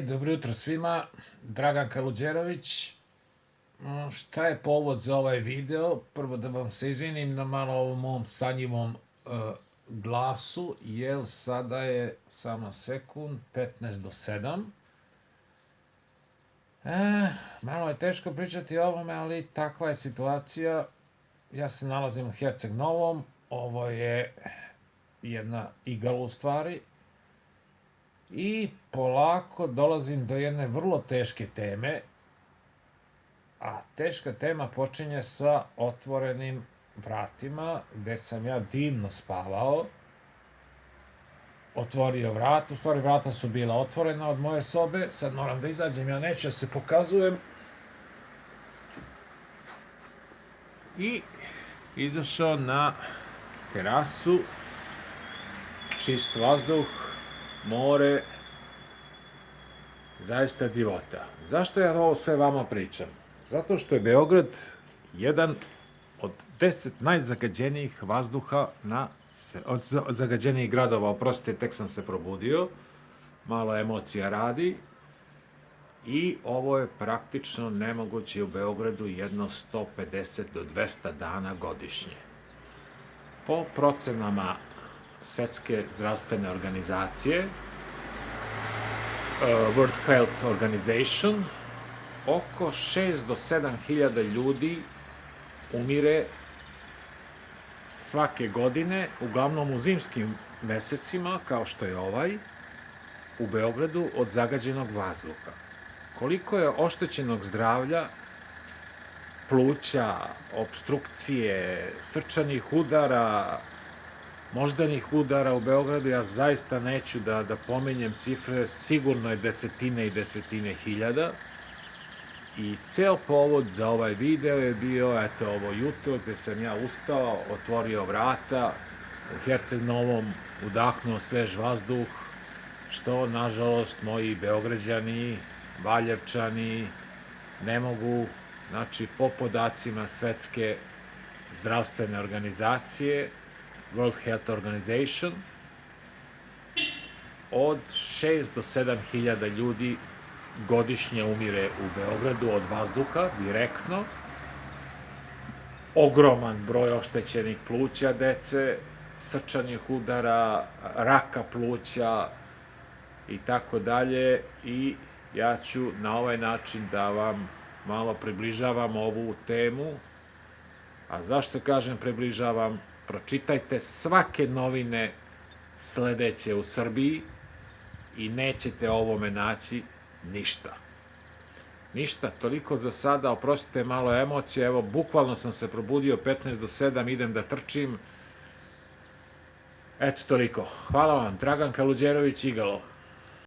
Dobro jutro svima, Dragan Kaluđerović. Šta je povod za ovaj video? Prvo da vam se izvinim na malo ovom mom sanjivom glasu, jer sada je, samo sekund, 15 do 7. Malo je teško pričati o ovome, ali takva je situacija. Ja se nalazim u Herceg Novom, ovo je jedna igala u stvari. I polako dolazim do jedne vrlo teške teme, a teška tema počinje sa otvorenim vratima, gde sam ja divno spavao, otvorio vrat, u stvari vrata su bila otvorena od moje sobe, sad moram da izađem, ja neću da se pokazujem, i izašao na terasu, čist vazduh, more, zaista divota. Zašto ja ovo sve vama pričam? Zato što je Beograd jedan od 10 najzagađenijih vazduha od zagađenijih gradova, oprostite, tek sam se probudio, malo emocija radi, i ovo je praktično nemoguće u Beogradu jedno 150 do 200 dana godišnje. Po procenama Svetske zdravstvene organizacije, World Health Organization, oko 6 do 7 hiljada ljudi umire svake godine, uglavnom u zimskim mesecima, kao što je ovaj, u Beogradu od zagađenog vazduha. Koliko je oštećenog zdravlja, pluća, opstrukcije, srčanih udara, moždanih udara u Beogradu, ja zaista neću da pominjem cifre, sigurno je desetine i desetine hiljada. I ceo povod za ovaj video je bio, eto, ovo jutro gde sam ja ustao, otvorio vrata, u Herceg Novom udahnuo svež vazduh, što, nažalost, moji Beograđani, Valjevčani ne mogu, znači, po podacima Svetske zdravstvene organizacije, World Health Organization, od 6 do 7 hiljada ljudi godišnje umire u Beogradu od vazduha, direktno. Ogroman broj oštećenih pluća dece, srčanih udara, raka pluća i tako dalje. I ja ću na ovaj način da vam malo približavam ovu temu. A zašto kažem približavam? Pročitajte svake novine sledeće u Srbiji i nećete o ovome naći ništa. Ništa, toliko za sada, oprostite, malo emocije, evo, bukvalno sam se probudio 15 do 7, idem da trčim. Eto, toliko. Hvala vam, Dragan Kaluđerović, Igalo.